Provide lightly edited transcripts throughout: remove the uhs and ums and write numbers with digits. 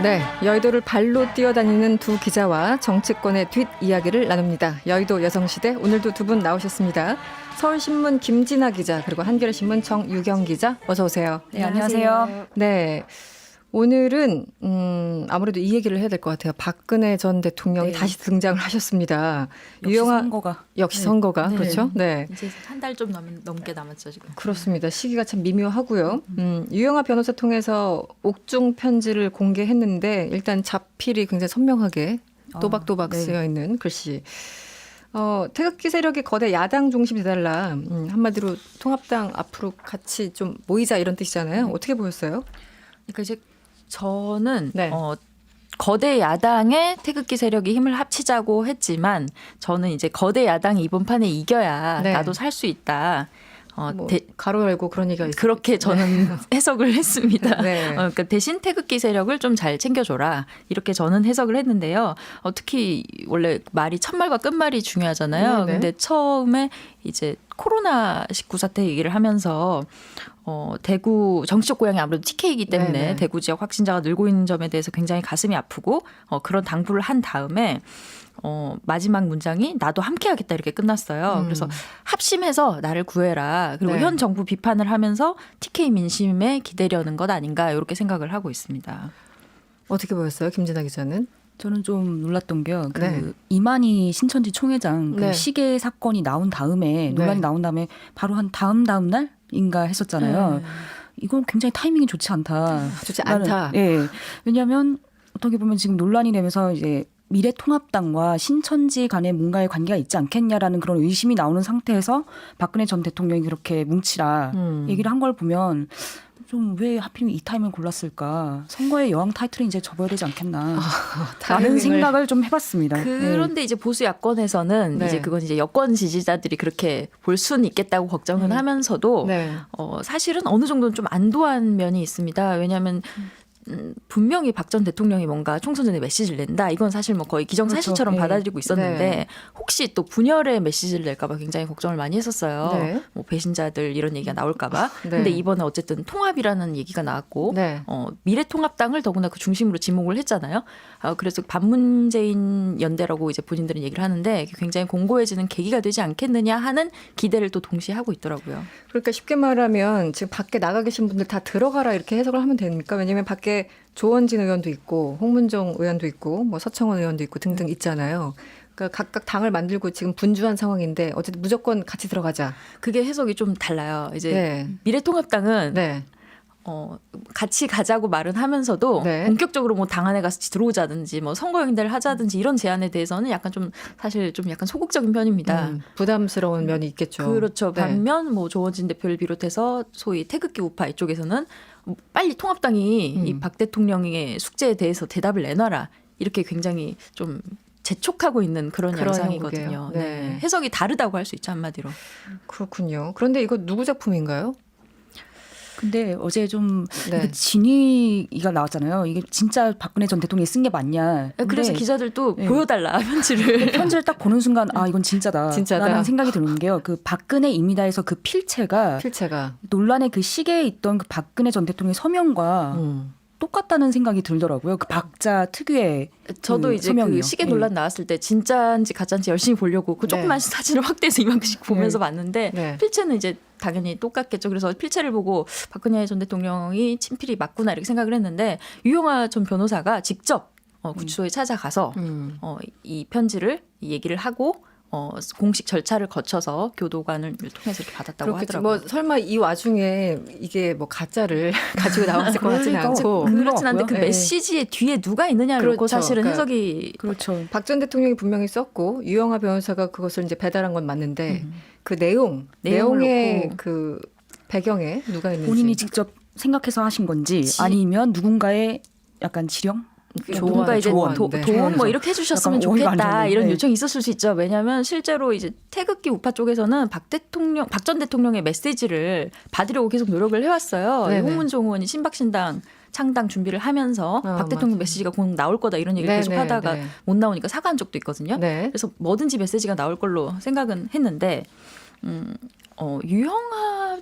네, 여의도를 발로 뛰어다니는 두 기자와 정치권의 뒷이야기를 나눕니다. 여의도 여성시대 오늘도 두 분 나오셨습니다. 서울신문 김진아 기자 그리고 한겨레신문 정유경 기자 어서 오세요. 네, 안녕하세요. 네, 오늘은 아무래도 이 얘기를 해야 될 것 같아요. 박근혜 전 대통령이 네. 다시 등장을 하셨습니다. 역시 선거가. 역시 네. 선거가 네. 그렇죠. 네. 이제 한 달 좀 넘게 남았죠 지금. 그렇습니다. 시기가 참 미묘하고요. 유영아 변호사 통해서 옥중 편지를 공개했는데 일단 자필이 굉장히 선명하게 또박또박 네. 쓰여 있는 글씨. 태극기 세력이 거대 야당 중심이 돼달라. 한마디로 통합당 앞으로 같이 좀 모이자 이런 뜻이잖아요. 어떻게 보였어요? 그러니까 이제 저는 네. 거대 야당의 태극기 세력이 힘을 합치자고 했지만 저는 이제 거대 야당이 이번 판에 이겨야 네. 나도 살 수 있다. 뭐 가로 열고 그런 얘기가 있어요. 그렇게 저는 해석을 했습니다. 네. 그러니까 대신 태극기 세력을 좀 잘 챙겨줘라. 이렇게 저는 해석을 했는데요. 특히 원래 말이 첫말과 끝말이 중요하잖아요. 네. 근데 처음에 이제 코로나19 사태 얘기를 하면서 대구 정치적 고향이 아무래도 TK이기 때문에 네네. 대구 지역 확진자가 늘고 있는 점에 대해서 굉장히 가슴이 아프고 그런 당부를 한 다음에 마지막 문장이 나도 함께하겠다 이렇게 끝났어요. 그래서 합심해서 나를 구해라. 그리고 네. 현 정부 비판을 하면서 TK 민심에 기대려는 것 아닌가 이렇게 생각을 하고 있습니다. 어떻게 보였어요, 김진아 기자는? 저는 좀 놀랐던 게요. 네. 이만희 신천지 총회장 네. 시계 사건이 나온 다음에 논란이 나온 다음에 바로 한 다음 날인가 했었잖아요. 이건 굉장히 타이밍이 좋지 않다. 좋지 않다. 예. 왜냐하면 어떻게 보면 지금 논란이 되면서 이제 미래통합당과 신천지 간에 뭔가의 관계가 있지 않겠냐라는 그런 의심이 나오는 상태에서 박근혜 전 대통령이 그렇게 뭉치라 얘기를 한 걸 보면 좀 왜 하필 이 타이밍을 골랐을까? 선거의 여왕 타이틀은 이제 접어야 되지 않겠나? 라는 생각을 좀 해봤습니다. 그런데 이제 보수 야권에서는 네. 이제 그건 이제 여권 지지자들이 그렇게 볼 수는 있겠다고 걱정은 하면서도 네. 사실은 어느 정도는 좀 안도한 면이 있습니다. 왜냐하면 분명히 박 전 대통령이 뭔가 총선 전에 메시지를 낸다. 이건 사실 뭐 거의 기정사실처럼 그렇죠. 받아들이고 있었는데 네. 혹시 또 분열의 메시지를 낼까 봐 굉장히 걱정을 많이 했었어요. 네. 뭐 배신자들 이런 얘기가 나올까 봐. 네. 근데 이번에 어쨌든 통합이라는 얘기가 나왔고 네. 미래통합당을 더구나 그 중심으로 지목을 했잖아요. 그래서 반문재인 연대라고 이제 본인들은 얘기를 하는데 굉장히 공고해지는 계기가 되지 않겠느냐 하는 기대를 또 동시에 하고 있더라고요. 그러니까 쉽게 말하면 지금 밖에 나가 계신 분들 다 들어가라 이렇게 해석을 하면 됩니까? 왜냐하면 밖에 조원진 의원도 있고 홍문종 의원도 있고 뭐 서청원 의원도 있고 등등 있잖아요. 그러니까 각각 당을 만들고 지금 분주한 상황인데 어쨌든 무조건 같이 들어가자. 그게 해석이 좀 달라요. 이제 네. 미래통합당은 네. 같이 가자고 말은 하면서도 네. 본격적으로 뭐 당 안에 가서 들어오자든지 뭐 선거연대를 하자든지 이런 제안에 대해서는 약간 좀 사실 좀 약간 소극적인 편입니다. 부담스러운 면이 있겠죠. 그렇죠. 네. 반면 뭐 조원진 대표를 비롯해서 소위 태극기 우파 이쪽에서는 빨리 통합당이 이 박 대통령의 숙제에 대해서 대답을 내놔라. 이렇게 굉장히 좀 재촉하고 있는 그런 양상이거든요. 형국이에요. 네. 네. 해석이 다르다고 할 수 있죠, 한마디로. 그렇군요. 그런데 이거 누구 작품인가요? 근데 어제 좀 네. 진위가 나왔잖아요. 이게 진짜 박근혜 전 대통령이 쓴 게 맞냐. 그래서 근데 기자들도 네. 보여달라 편지를. 편지를 딱 보는 순간 이건 진짜다. 진짜다. 라는 생각이 드는 게요. 그 박근혜입니다에서 그 필체가 필체가. 논란의 그 시계에 있던 그 박근혜 전 대통령의 서명과 똑같다는 생각이 들더라고요. 그 박자 특유의 저도 그 이제 서명이요. 그 시계 논란 나왔을 때 진짜인지 가짜인지 열심히 보려고 그 조그만 사진을 확대해서 이만큼씩 보면서 봤는데 네. 필체는 이제 당연히 똑같겠죠. 그래서 필체를 보고 박근혜 전 대통령이 친필이 맞구나 이렇게 생각을 했는데 유영아 전 변호사가 직접 구치소에 찾아가서 이 편지를 이 얘기를 하고 공식 절차를 거쳐서 교도관을 통해서 이렇게 받았다고 그렇겠죠. 하더라고요. 뭐 설마 이 와중에 이게 뭐 가짜를 가지고 나왔을 것 같지는 않고. 그렇진 않은데 그 네. 메시지의 뒤에 누가 있느냐를 놓고 그렇죠. 사실은 그러니까 해석이 그렇죠. 박 전 대통령이 분명히 썼고 유영아 변호사가 그것을 이제 배달한 건 맞는데 그 내용의 내용을 놓고. 그 배경에 누가 있는지 본인이 직접 생각해서 하신 건지 아니면 누군가의 약간 지령? 뭔가 이제 조언, 도움 네. 뭐 이렇게 해주셨으면 약간 어이가 안 좋겠다 나네. 이런 네. 요청이 있었을 수 있죠. 왜냐하면 실제로 이제 태극기 우파 쪽에서는 박 전 대통령의 메시지를 받으려고 계속 노력을 해왔어요. 네네. 홍문종 의원이 신박신당 창당 준비를 하면서 박 대통령 맞아요. 메시지가 곧 나올 거다 이런 얘기를 네, 계속 네, 하다가 네. 못 나오니까 사과한 적도 있거든요. 네. 그래서 뭐든지 메시지가 나올 걸로 생각은 했는데 유형아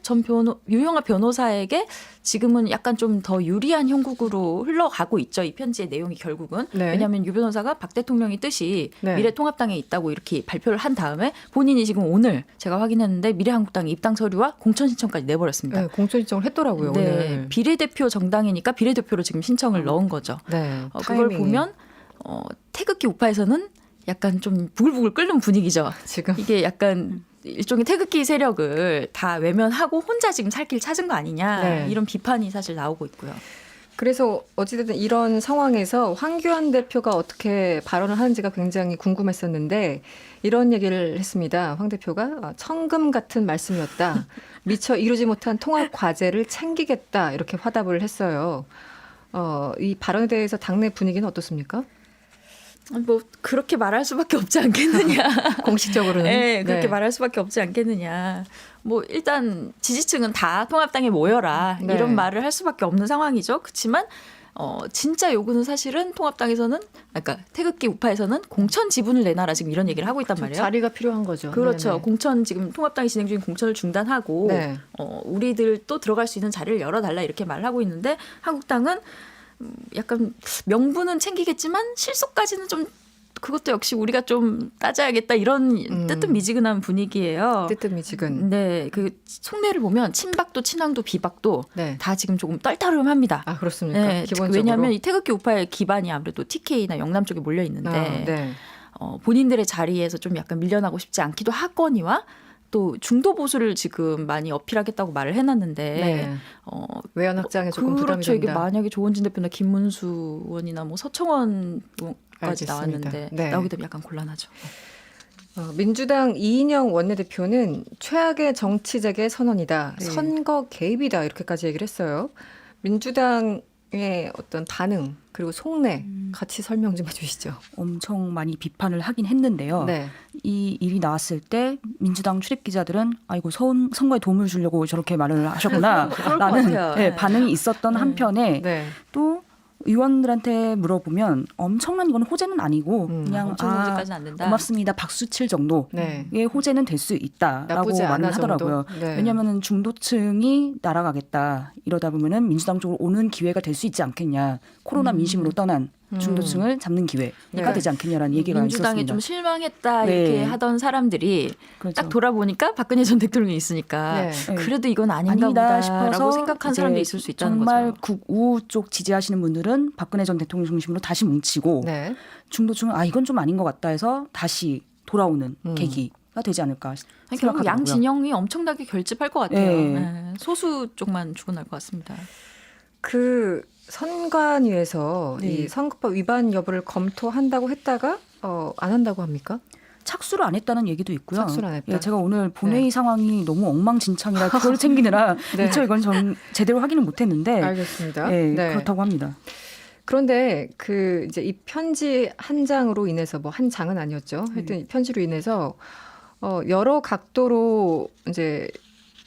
변호사에게 지금은 약간 좀 더 유리한 형국으로 흘러가고 있죠. 이 편지의 내용이 결국은. 네. 왜냐하면 유 변호사가 박 대통령의 뜻이 네. 미래통합당에 있다고 이렇게 발표를 한 다음에 본인이 지금 오늘 제가 확인했는데 미래한국당에 입당 서류와 공천 신청까지 내버렸습니다. 네, 공천 신청을 했더라고요. 네, 오늘. 비례대표 정당이니까 비례대표로 지금 신청을 넣은 거죠. 네, 그걸 타이밍이 보면 태극기 우파에서는 약간 좀 부글부글 끓는 분위기죠. 지금 이게 약간 일종의 태극기 세력을 다 외면하고 혼자 지금 살 길 찾은 거 아니냐 네. 이런 비판이 사실 나오고 있고요. 그래서 어찌됐든 이런 상황에서 황교안 대표가 어떻게 발언을 하는지가 굉장히 궁금했었는데 이런 얘기를 했습니다. 황 대표가 청금 같은 말씀이었다. 미처 이루지 못한 통합 과제를 챙기겠다 이렇게 화답을 했어요. 이 발언에 대해서 당내 분위기는 어떻습니까? 뭐 그렇게 말할 수밖에 없지 않겠느냐. 공식적으로는. 네, 그렇게 네. 말할 수밖에 없지 않겠느냐. 뭐 일단 지지층은 다 통합당에 모여라 네. 이런 말을 할 수밖에 없는 상황이죠. 그렇지만 진짜 요구는 사실은 통합당에서는 그러니까 태극기 우파에서는 공천 지분을 내놔라 지금 이런 얘기를 하고 있단 말이에요. 자리가 필요한 거죠. 그렇죠. 네네. 공천 지금 통합당이 진행 중인 공천을 중단하고 네. 우리들 또 들어갈 수 있는 자리를 열어달라 이렇게 말을 하고 있는데 한국당은 약간 명분은 챙기겠지만 실속까지는 좀 그것도 역시 우리가 좀 따져야겠다 이런 뜨뜻미지근한 분위기예요. 뜨뜻미지근. 네, 그 속내를 보면 친박도 친황도 비박도 네. 다 지금 조금 떨떠름합니다. 아 그렇습니까? 네, 기본적으로. 왜냐하면 이 태극기 우파의 기반이 아무래도 TK나 영남 쪽에 몰려 있는데 네. 본인들의 자리에서 좀 약간 밀려나고 싶지 않기도 하거니와 또 중도 보수를 지금 많이 어필하겠다고 말을 해놨는데 네. 외연 확장에 조금 부담이 그렇죠. 이게 된다. 만약에 조원진 대표나 김문수 의원이나 뭐 서청원까지 알겠습니다. 나왔는데 네. 나오게 되면 약간 곤란하죠. 민주당 이인영 원내대표는 최악의 정치재개 선언이다. 네. 선거 개입이다. 이렇게까지 얘기를 했어요. 민주당의 어떤 반응 그리고 속내 같이 설명 좀 해주시죠. 엄청 많이 비판을 하긴 했는데요. 네. 이 일이 나왔을 때 민주당 출입 기자들은 아이고 선거에 도움을 주려고 저렇게 말을 하셨구나 그럴 것 라는 같아요. 네, 네. 반응이 있었던 한편에 네. 또 의원들한테 물어보면 엄청난 이건 호재는 아니고 그냥 엄청 문제까지는 안 된다. 고맙습니다 박수 칠 정도의 네. 호재는 될 수 있다라고 나쁘지 않아 말을 하더라고요. 정도. 네. 왜냐하면 중도층이 날아가겠다 이러다 보면은 민주당 쪽으로 오는 기회가 될 수 있지 않겠냐. 코로나 민심으로 떠난 중도층을 잡는 기회가 네. 되지 않겠냐라는 얘기가 민주당에 있었습니다. 좀 실망했다 네. 이렇게 하던 사람들이 그렇죠. 딱 돌아보니까 박근혜 전 대통령이 있으니까 네. 네. 그래도 이건 아닌가 아니다 보다라고 싶어서 생각한 이제 사람도 있을 수 있다는 정말 거죠. 극우 쪽 지지하시는 분들은 박근혜 전 대통령 중심으로 다시 뭉치고 네. 중도층은 이건 좀 아닌 것 같다 해서 다시 돌아오는 계기가 되지 않을까 아니, 결국 생각하더라고요. 양 진영이 엄청나게 결집할 것 같아요. 네. 네. 소수 쪽만 죽어날 것 같습니다. 그 선관위에서 네. 이 선거법 위반 여부를 검토한다고 했다가 안 한다고 합니까? 착수를 안 했다는 얘기도 있고요. 착수를 안 했다. 예, 제가 오늘 본회의 네. 상황이 너무 엉망진창이라 그걸 챙기느라 네. 미처 이건 전 제대로 확인을 못했는데 알겠습니다. 예, 네. 그렇다고 합니다. 그런데 그 이제 이 편지 한 장으로 인해서 뭐 한 장은 아니었죠. 하여튼 이 편지로 인해서 여러 각도로 이제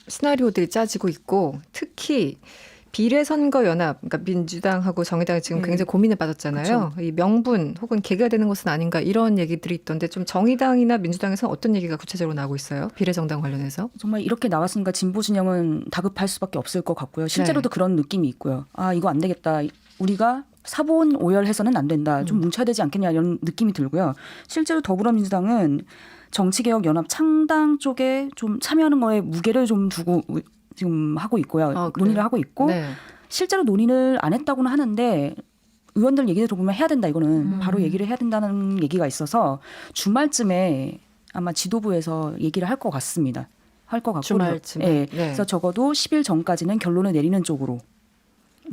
시나리오들이 짜지고 있고 특히 비례선거연합, 그러니까 민주당하고 정의당이 지금 굉장히 고민에 빠졌잖아요. 이 명분 혹은 계기가 되는 것은 아닌가 이런 얘기들이 있던데 좀 정의당이나 민주당에서는 어떤 얘기가 구체적으로 나오고 있어요? 비례정당 관련해서? 정말 이렇게 나왔으니까 진보 진영은 다급할 수밖에 없을 것 같고요. 실제로도 네. 그런 느낌이 있고요. 이거 안 되겠다. 우리가 사본 오열해서는 안 된다. 좀 뭉쳐야 되지 않겠냐 이런 느낌이 들고요. 실제로 더불어민주당은 정치개혁연합 창당 쪽에 좀 참여하는 거에 무게를 좀 두고 지금 하고 있고요. 그래요? 논의를 하고 있고 네. 실제로 논의를 안 했다고는 하는데 의원들 얘기를 들어보면 해야 된다. 이거는 바로 얘기를 해야 된다는 얘기가 있어서 주말쯤에 아마 지도부에서 얘기를 할 것 같습니다. 할 것 같고 주말쯤에. 네. 네. 그래서 적어도 10일 전까지는 결론을 내리는 쪽으로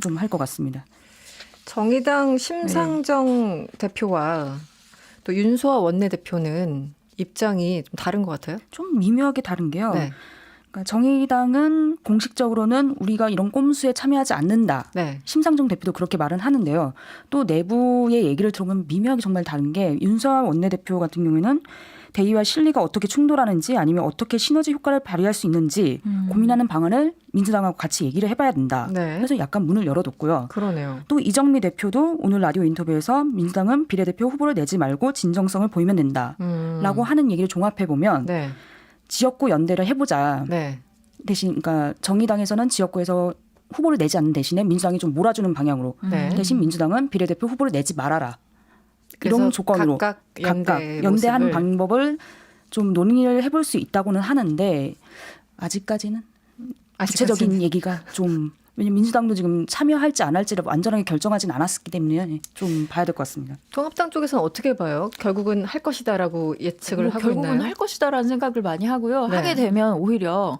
좀 할 것 같습니다. 정의당 심상정 대표와 또 윤소아 원내대표는 입장이 좀 다른 것 같아요. 좀 미묘하게 다른 게요. 네. 그러니까 정의당은 공식적으로는 우리가 이런 꼼수에 참여하지 않는다. 네. 심상정 대표도 그렇게 말은 하는데요. 또 내부의 얘기를 들어보면 미묘하게 정말 다른 게 윤소아 원내대표 같은 경우에는 대의와 실리가 어떻게 충돌하는지 아니면 어떻게 시너지 효과를 발휘할 수 있는지 고민하는 방안을 민주당하고 같이 얘기를 해봐야 된다. 네. 그래서 약간 문을 열어뒀고요. 그러네요. 또 이정미 대표도 오늘 라디오 인터뷰에서 민주당은 비례대표 후보를 내지 말고 진정성을 보이면 된다라고 하는 얘기를 종합해보면 네. 지역구 연대를 해보자. 네. 대신 그러니까 정의당에서는 지역구에서 후보를 내지 않는 대신에 민주당이 좀 몰아주는 방향으로 네. 대신 민주당은 비례대표 후보를 내지 말아라. 그래서 이런 조건으로 각각 연대하는 모습을 방법을 좀 논의를 해볼 수 있다고는 하는데 아직까지는 구체적인 얘기가 좀 왜냐면 민주당도 지금 참여할지 안 할지를 완전하게 결정하진 않았기 때문에 좀 봐야 될 것 같습니다. 통합당 쪽에서는 어떻게 봐요? 결국은 할 것이다라고 예측을 하고 결국은 있나요? 할 것이다라는 생각을 많이 하고요. 네. 하게 되면 오히려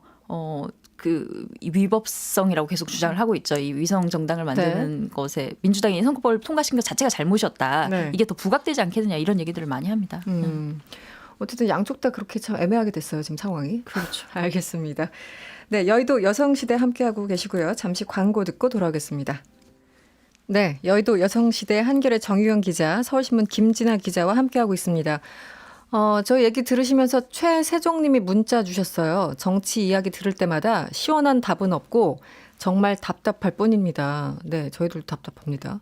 그 위법성이라고 계속 주장을 하고 있죠. 이 위성 정당을 만드는 것에 민주당이 선거법을 통과시킨 것 자체가 잘못이었다. 네. 이게 더 부각되지 않겠느냐 이런 얘기들을 많이 합니다. 어쨌든 양쪽 다 그렇게 참 애매하게 됐어요. 지금 상황이. 그렇죠. 알겠습니다. 네, 여의도 여성시대 함께하고 계시고요. 잠시 광고 듣고 돌아오겠습니다. 네, 여의도 여성시대 한겨레 정유영 기자, 서울신문 김진아 기자와 함께하고 있습니다. 저희 얘기 들으시면서 최세종님이 문자 주셨어요. 정치 이야기 들을 때마다 시원한 답은 없고 정말 답답할 뿐입니다. 네, 저희도 답답합니다.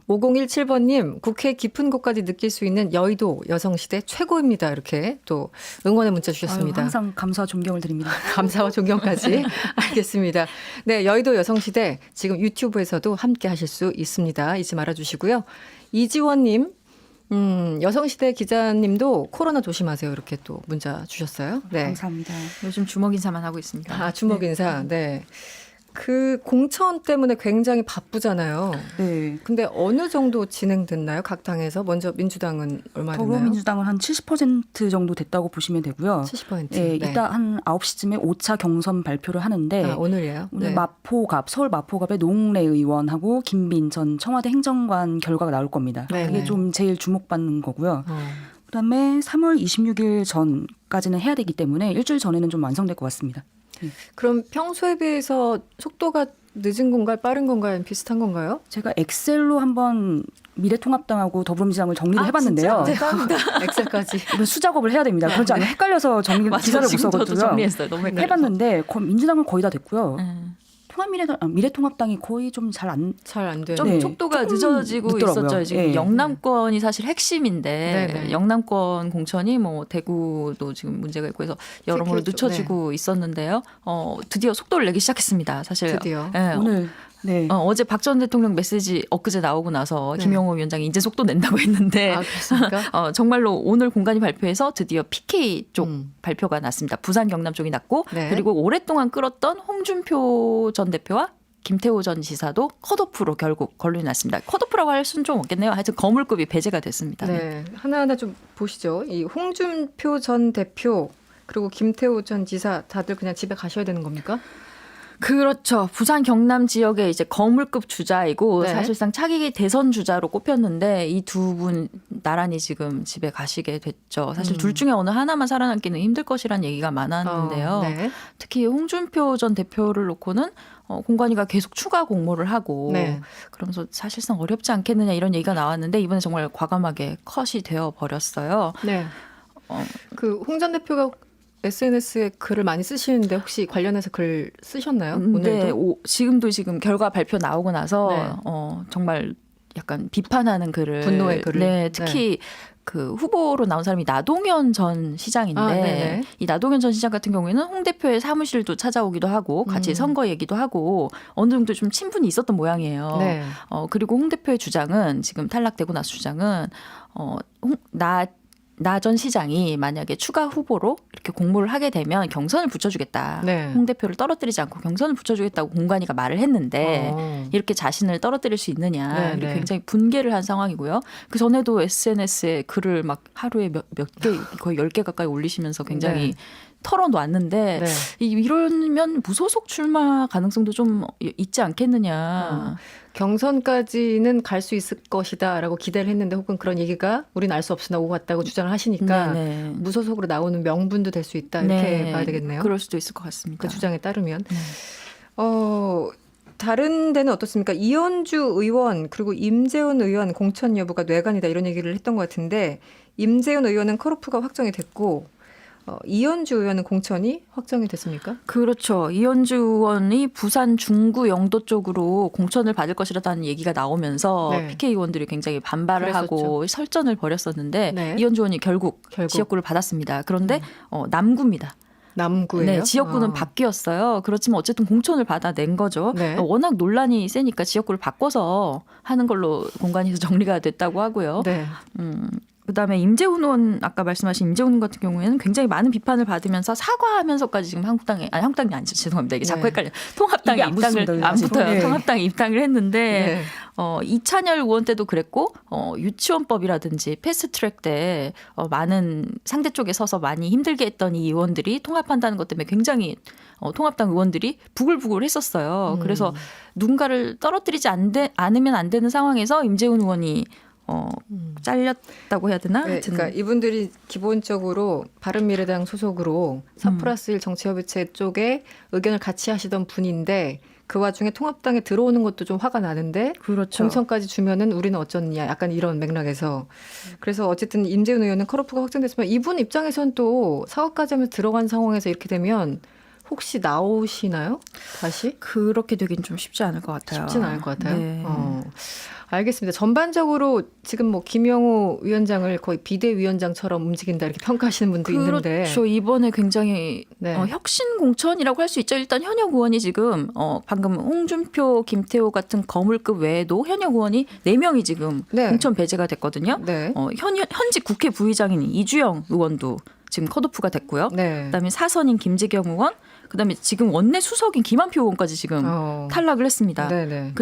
5017번님, 국회 깊은 곳까지 느낄 수 있는 여의도 여성시대 최고입니다. 이렇게 또 응원의 문자 주셨습니다. 항상 감사와 존경을 드립니다. 감사와 존경까지. 알겠습니다. 네, 여의도 여성시대 지금 유튜브에서도 함께 하실 수 있습니다. 잊지 말아주시고요. 이지원님, 여성시대 기자님도 코로나 조심하세요. 이렇게 또 문자 주셨어요. 네. 감사합니다. 요즘 주먹 인사만 하고 있습니다. 아, 주먹 인사. 네. 그 공천 때문에 굉장히 바쁘잖아요. 네. 근데 어느 정도 진행됐나요? 각 당에서. 먼저 민주당은 얼마 됐나요? 더불어민주당은 한 70% 정도 됐다고 보시면 되고요. 70%. 네, 이따 한 9시쯤에 5차 경선 발표를 하는데 아, 오늘이에요? 오늘 네. 마포갑, 서울 마포갑의 노웅래 의원하고 김빈 전 청와대 행정관 결과가 나올 겁니다. 네네. 그게 좀 제일 주목받는 거고요. 어. 그다음에 3월 26일 전까지는 해야 되기 때문에 일주일 전에는 좀 완성될 것 같습니다. 그럼 평소에 비해서 속도가 늦은 건가요? 빠른 건가요? 비슷한 건가요? 제가 엑셀로 한번 미래통합당하고 더불어민주당을 정리를 해봤는데요. 대단합니다. 엑셀까지. 이건 수작업을 해야 됩니다. 그렇지 않으면 헷갈려서 기사를 못 지금 저도 써거든요. 정리했어요. 너무 헷갈려서. 해봤는데 민주당은 거의 다 됐고요. 미래통합당이 거의 좀 잘 안 잘 안 돼요. 좀 네, 속도가 조금 늦어지고 늦더라고요. 있었죠. 지금 예. 영남권이 사실 핵심인데 네네. 영남권 공천이 뭐 대구도 지금 문제가 있고 해서 여러모로 특히 늦춰지고 있었는데요. 드디어 속도를 내기 시작했습니다. 사실 드디어. 예, 오늘 네. 어제 박 전 대통령 메시지 엊그제 나오고 나서 네. 김영호 위원장이 이제 속도 낸다고 했는데 아, 그렇습니까? 정말로 오늘 공간이 발표해서 드디어 PK 쪽 음. 발표가 났습니다. 부산 경남 쪽이 났고 네. 그리고 오랫동안 끌었던 홍준표 전 대표와 김태호 전 지사도 컷오프로 결국 결론이 났습니다. 컷오프라고 할 수는 좀 없겠네요. 하여튼 거물급이 배제가 됐습니다. 네. 하나하나 좀 보시죠. 이 홍준표 전 대표 그리고 김태호 전 지사 다들 그냥 집에 가셔야 되는 겁니까? 그렇죠. 부산 경남 지역의 이제 거물급 주자이고 네. 사실상 차기 대선 주자로 꼽혔는데 이 두 분 나란히 지금 집에 가시게 됐죠. 사실 둘 중에 어느 하나만 살아남기는 힘들 것이라는 얘기가 많았는데요. 네. 특히 홍준표 전 대표를 놓고는 공관위가 계속 추가 공모를 하고 네. 그러면서 사실상 어렵지 않겠느냐 이런 얘기가 나왔는데 이번에 정말 과감하게 컷이 되어 버렸어요. 네. 그 홍 전 대표가 SNS에 글을 많이 쓰시는데 혹시 관련해서 글 쓰셨나요? 오늘도? 네, 지금도 지금 결과 발표 나오고 나서 네. 정말 약간 비판하는 글을 분노의 글을. 네, 특히 그 후보로 나온 사람이 나동현 전 시장인데 아, 네네. 이 나동현 전 시장 같은 경우에는 홍 대표의 사무실도 찾아오기도 하고 같이 선거 얘기도 하고 어느 정도 좀 친분이 있었던 모양이에요. 네. 그리고 홍 대표의 주장은 지금 탈락되고 나서 주장은 나 전 시장이 만약에 추가 후보로 이렇게 공모를 하게 되면 경선을 붙여주겠다. 네. 홍 대표를 떨어뜨리지 않고 경선을 붙여주겠다고 공관위가 말을 했는데 이렇게 자신을 떨어뜨릴 수 있느냐. 네, 이렇게 네. 굉장히 분개를 한 상황이고요. 그 전에도 SNS에 글을 막 하루에 몇 개, 거의 10개 가까이 올리시면서 굉장히 네. 털어놨는데 네. 이러면 무소속 출마 가능성도 좀 있지 않겠느냐. 경선까지는 갈 수 있을 것이다라고 기대를 했는데 혹은 그런 얘기가 우리는 알 수 없으나 오고 갔다고 주장을 하시니까 네네. 무소속으로 나오는 명분도 될 수 있다 이렇게 네. 봐야 되겠네요. 그럴 수도 있을 것 같습니다. 그 주장에 따르면. 네. 다른 데는 어떻습니까? 이현주 의원 그리고 임재훈 의원 공천 여부가 뇌관이다 이런 얘기를 했던 것 같은데 임재훈 의원은 컷오프가 확정이 됐고 이현주 의원은 공천이 확정이 됐습니까? 그렇죠. 이현주 의원이 부산 중구 영도 쪽으로 공천을 받을 것이라는 얘기가 나오면서 네. PK 의원들이 굉장히 반발을 그랬었죠. 하고 설전을 벌였었는데 네. 이현주 의원이 결국 지역구를 받았습니다. 그런데 남구입니다. 남구예요? 네, 지역구는 바뀌었어요. 그렇지만 어쨌든 공천을 받아낸 거죠. 네. 워낙 논란이 세니까 지역구를 바꿔서 하는 걸로 공관위에서 정리가 됐다고 하고요. 네. 그다음에 임재훈 의원 아까 말씀하신 임재훈 의원 같은 경우에는 굉장히 많은 비판을 받으면서 사과하면서까지 지금 한국당이 아니죠. 죄송합니다. 이게 자꾸 네. 헷갈려. 통합당에 이게 안 입당을 붙습니다, 안 아직. 붙어요. 네. 통합당에 입당을 했는데 네. 이찬열 의원 때도 그랬고 유치원법이라든지 패스트트랙 때 많은 상대 쪽에 서서 많이 힘들게 했던 이 의원들이 통합한다는 것 때문에 굉장히 통합당 의원들이 부글부글 했었어요. 그래서 누군가를 떨어뜨리지 않으면 안 되는 상황에서 임재훈 의원이 잘렸다고 해야 되나? 네, 하여튼 그러니까 이분들이 기본적으로 바른미래당 소속으로 4+1 정치협의체 쪽에 의견을 같이 하시던 분인데 그 와중에 통합당에 들어오는 것도 좀 화가 나는데 그렇죠. 공천까지 주면은 우리는 어쩌느냐 약간 이런 맥락에서 그래서 어쨌든 임재훈 의원은 컷오프가 확정됐지만 이분 입장에선 또 사과까지 하면서 들어간 상황에서 이렇게 되면 혹시 나오시나요? 다시? 그렇게 되긴 좀 쉽지 않을 것 같아요. 쉽진 않을 것 같아요. 네. 알겠습니다. 전반적으로 지금 뭐 김영우 위원장을 거의 비대위원장처럼 움직인다 이렇게 평가하시는 분도 있는데. 그렇죠. 이번에 굉장히 네. 혁신 공천이라고 할 수 있죠. 일단 현역 의원이 지금 방금 홍준표, 김태호 같은 거물급 외에도 현역 의원이 4명이 지금 네. 공천 배제가 됐거든요. 네. 현직 국회 부의장인 이주영 의원도 지금 컷오프가 됐고요. 네. 그다음에 사선인 김재경 의원, 그다음에 지금 원내 수석인 김한표 의원까지 지금 탈락을 했습니다. 네네.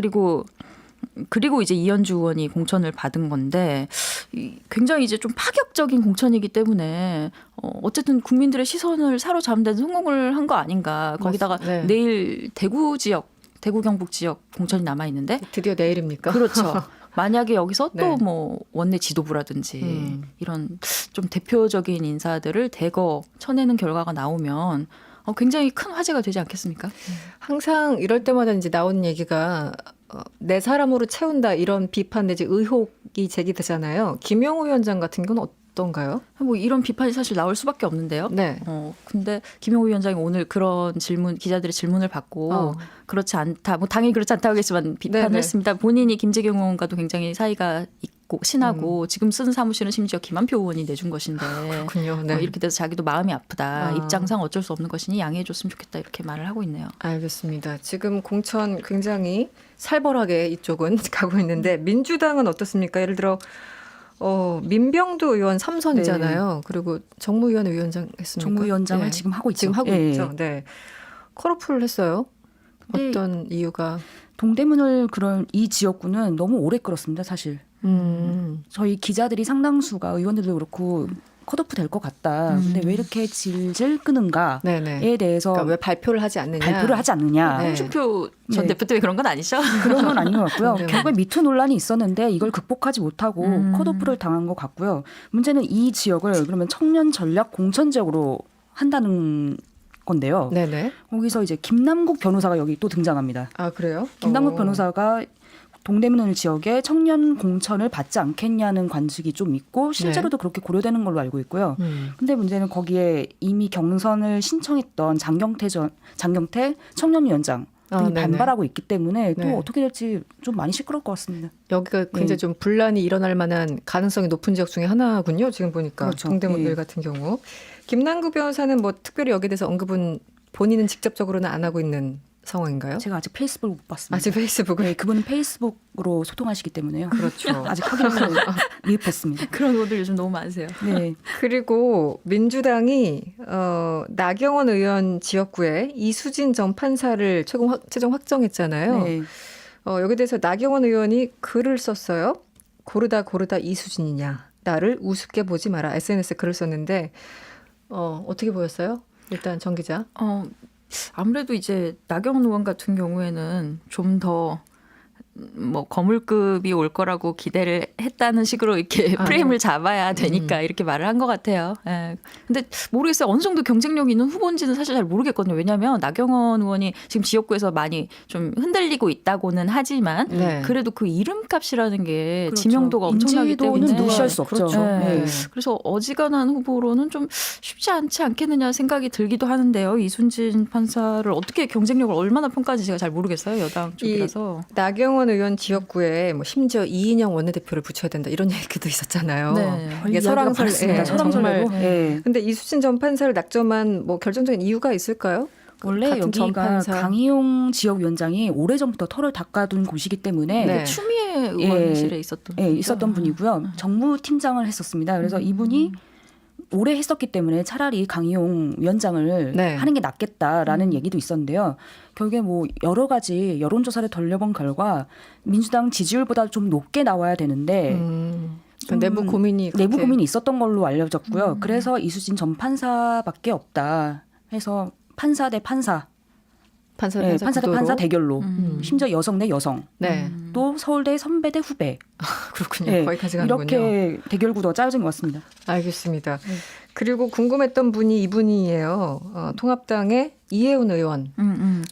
그리고 이제 이현주 의원이 공천을 받은 건데 굉장히 이제 좀 파격적인 공천이기 때문에 어쨌든 국민들의 시선을 사로잡는 데 성공을 한 거 아닌가. 거기다가 네. 내일 대구 경북 지역 공천이 남아 있는데 드디어 내일입니까? 그렇죠. 만약에 여기서 네. 또 뭐 원내 지도부라든지 이런 좀 대표적인 인사들을 대거 쳐내는 결과가 나오면 굉장히 큰 화제가 되지 않겠습니까? 항상 이럴 때마다 이제 나오는 얘기가 내 사람으로 채운다 이런 비판 내지 의혹이 제기되잖아요. 김영우 위원장 같은 경우는 어떤가요? 뭐 이런 비판이 사실 나올 수밖에 없는데요. 네. 근데 김영우 위원장이 오늘 그런 기자들의 질문을 받고 그렇지 않다, 뭐 당연히 그렇지 않다고 하겠지만 비판을 네네. 했습니다. 본인이 김재경 의원과도 굉장히 사이가 있고 친하고 지금 쓰는 사무실은 심지어 김한표 의원이 내준 것인데 그렇군요. 네. 이렇게 돼서 자기도 마음이 아프다. 입장상 어쩔 수 없는 것이니 양해해 줬으면 좋겠다 이렇게 말을 하고 있네요. 알겠습니다. 지금 공천 굉장히 살벌하게 이쪽은 가고 있는데 민주당은 어떻습니까? 예를 들어 민병두 의원 3선이잖아요. 그리고 정무위원회 위원장 했습니까? 정무위원장을 네. 지금 하고 있죠. 지금 하고 예. 있죠. 네. 컷오프를 했어요. 근데 어떤 이유가? 동대문을 그런 이 지역구는 너무 오래 끌었습니다, 사실. 저희 기자들이 상당수가 의원들도 그렇고 컷오프 될 것 같다. 근데 왜 이렇게 질질 끄는가에 네네. 대해서 그러니까 왜 발표를 하지 않느냐? 발표를 하지 않느냐. 네. 홍준표 전 네. 대표 때문에 그런 건 아니죠? 그런 건 아닌 것 같고요. 네. 결국에 미투 논란이 있었는데 이걸 극복하지 못하고 컷오프를 당한 것 같고요. 문제는 이 지역을 그러면 청년 전략 공천 지역으로 한다는 건데요. 네네. 거기서 이제 김남국 변호사가 여기 또 등장합니다. 아 그래요? 김남국 변호사가 동대문 지역에 청년 공천을 받지 않겠냐는 관측이 좀 있고 실제로도 그렇게 고려되는 걸로 알고 있고요. 근데 문제는 거기에 이미 경선을 신청했던 장경태 청년위원장 등이 네네. 반발하고 있기 때문에 또 네. 어떻게 될지 좀 많이 시끄러울 것 같습니다. 여기가 굉장히 좀 분란이 일어날 만한 가능성이 높은 지역 중에 하나군요. 지금 보니까 그렇죠. 동대문들 예. 같은 경우. 김남국 변호사는 뭐 특별히 여기에 대해서 언급은 본인은 직접적으로는 안 하고 있는 상황인가요? 제가 아직 페이스북을 못 봤습니다. 아직 페이스북을. 네, 그분은 페이스북으로 소통하시기 때문에요. 그렇죠. 아직 확인을 미흡했습니다. 그런 분들 요즘 너무 많으세요. 네. 그리고 민주당이 나경원 의원 지역구에 이수진 전 판사를 최종 확정했잖아요. 네. 여기에 대해서 나경원 의원이 글을 썼어요. 고르다 이수진이냐. 나를 우습게 보지 마라. SNS에 글을 썼는데 어떻게 보였어요? 일단 정 기자. 아무래도 이제 나경원 의원 같은 경우에는 좀 더 뭐 거물급이 올 거라고 기대를 했다는 식으로 이렇게 프레임을 잡아야 되니까 이렇게 말을 한 것 같아요. 예. 근데 모르겠어요. 어느 정도 경쟁력이 있는 후보인지는 사실 잘 모르겠거든요. 왜냐하면 나경원 의원이 지금 지역구에서 많이 좀 흔들리고 있다고는 하지만 네. 그래도 그 이름값이라는 게 그렇죠. 지명도가 엄청나기 때문에 인지도는 무시할 수 없죠. 그렇죠. 네. 네. 그래서 어지간한 후보로는 좀 쉽지 않지 않겠느냐 생각이 들기도 하는데요. 이순진 판사를 어떻게 경쟁력을 얼마나 평가하는지 제가 잘 모르겠어요. 여당 쪽이라서. 나경원 김성환 의원 지역구에 뭐 심지어 이인영 원내대표를 붙여야 된다 이런 얘기도 있었잖아요. 네. 이게 설왕설래. 설왕설래로. 네. 근데 이수진 전 판사를 낙점한 뭐 결정적인 이유가 있을까요? 원래 같은 전 여기가 판사. 강희용 지역위원장이 오래전부터 털을 닦아둔 곳이기 때문에 네. 추미애 의원실에 있었던 예, 있었던 분이고요. 정무팀장을 했었습니다. 그래서 이분이 오래 했었기 때문에 차라리 강희용 위원장을 네. 하는 게 낫겠다라는 얘기도 있었는데요. 결국에 뭐 여러 가지 여론조사를 돌려본 결과 민주당 지지율보다 좀 높게 나와야 되는데 좀 내부 고민이 내부 그렇게- 고민이 있었던 걸로 알려졌고요. 그래서 이수진 전 판사밖에 없다 해서 판사 대 판사, 판사 네, 판사 대 구도로? 판사 대결로 심지어 여성 대 여성, 네. 또 서울대 선배 대 후배 그렇군요. 네, 거기까지 가는군요. 이렇게 대결 구도가 짜여진 것 같습니다. 알겠습니다. 그리고 궁금했던 분이 이분이에요. 통합당의 이혜훈 의원.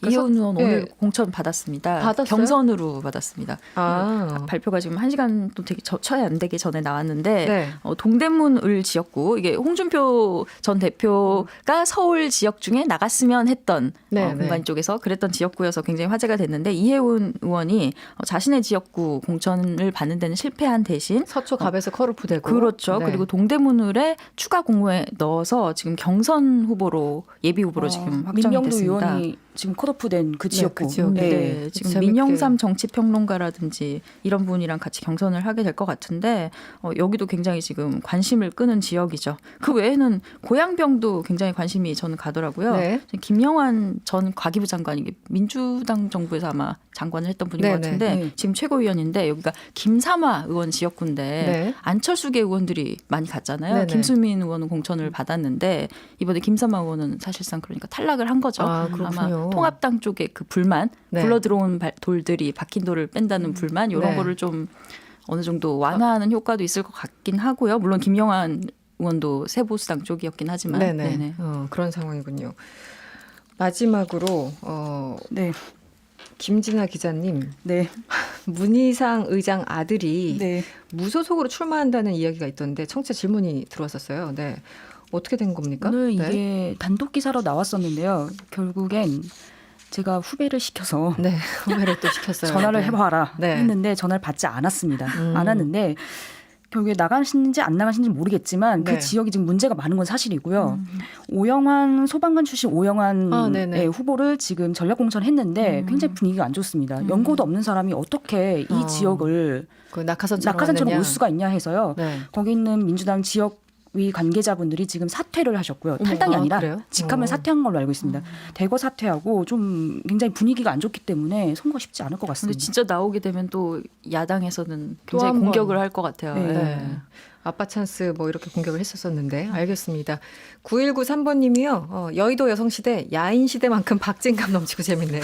이혜훈 의원 네. 오늘 공천 받았습니다. 받았어요? 경선으로 받았습니다. 아, 발표가 지금 1시간 또 되게 채 안 되기 전에 나왔는데 네. 동대문을 지역구 이게 홍준표 전 대표가 서울 지역 중에 나갔으면 했던 네, 공간 네. 쪽에서 그랬던 지역구여서 굉장히 화제가 됐는데 이혜훈 의원이 자신의 지역구 공천을 받는 데는 실패한 대신 서초갑에서 커르프 되고. 그렇죠. 네. 그리고 동대문을에 추가 공모에 넣어서 지금 경선 후보로 예비 후보로 지금 확정이 민명도 됐습니다. 의원이 지금 컷오프된 그 지역구. 그 지역에. 네, 지금 재밌게. 민영삼 정치평론가라든지 이런 분이랑 같이 경선을 하게 될 것 같은데 여기도 굉장히 지금 관심을 끄는 지역이죠. 그 외에는 고양병도 굉장히 관심이 저는 가더라고요. 네. 김영환 전 과기부 장관이 이게 민주당 정부에서 아마 장관을 했던 분인 네, 것 같은데 네. 지금 최고위원인데 여기가 김삼화 의원 지역구인데 네. 안철수계 의원들이 많이 갔잖아요. 네네. 김수민 의원은 공천을 받았는데 이번에 김삼화 의원은 사실상 그러니까 탈락을 한 거죠. 아, 그렇군요. 아마 통합당 쪽에 그 불만, 네. 굴러 들어온 돌들이 박힌 돌을 뺀다는 불만 이런 네. 거를 좀 어느 정도 완화하는 효과도 있을 것 같긴 하고요. 물론 김영환 의원도 새보수당 쪽이었긴 하지만 네네. 네네. 그런 상황이군요. 마지막으로 네, 김진아 기자님, 네, 문희상 의장 아들이 네. 무소속으로 출마한다는 이야기가 있던데 청취자 질문이 들어왔었어요. 네. 어떻게 된 겁니까? 오늘 이게 네. 단독 기사로 나왔었는데요. 결국엔 제가 후배를 시켜서 네. 후배를 또 시켰어요. 전화를 네. 해봐라 네. 했는데 전화를 받지 않았습니다. 안 왔는데 결국에 나가시는지 안 나가시는지 모르겠지만 네. 그 지역이 지금 문제가 많은 건 사실이고요. 오영환 소방관 출신 오영환 아, 네네. 후보를 지금 전략 공천했는데 굉장히 분위기가 안 좋습니다. 연고도 없는 사람이 어떻게 이 지역을 그 낙하산처럼 낙하산처럼 하느냐. 올 수가 있냐 해서요. 네. 거기 있는 민주당 지역위 관계자분들이 지금 사퇴를 하셨고요. 탈당이 아, 아니라 그래요? 직함을 사퇴한 걸로 알고 있습니다. 대거 사퇴하고 좀 굉장히 분위기가 안 좋기 때문에 선거 쉽지 않을 것 근데 같습니다. 진짜 나오게 되면 또 야당에서는 또 굉장히 한 번. 공격을 할 것 같아요. 네. 네. 아빠 찬스 뭐 이렇게 공격을 했었었는데 알겠습니다. 9193번님이요. 여의도 여성시대 야인시대만큼 박진감 넘치고 재밌네요.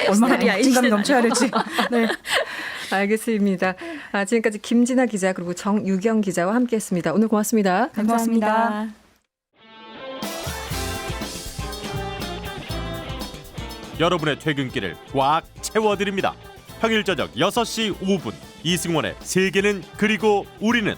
얼마나 네. 박진감이 넘쳐야 될지. 네. 알겠습니다. 지금까지 김진아 기자 그리고 정유경 기자와 함께했습니다. 오늘 고맙습니다. 고맙습니다. 여러분의 퇴근길을 꽉 채워드립니다. 평일 저녁 6시 5분 이승원의 세계는 그리고 우리는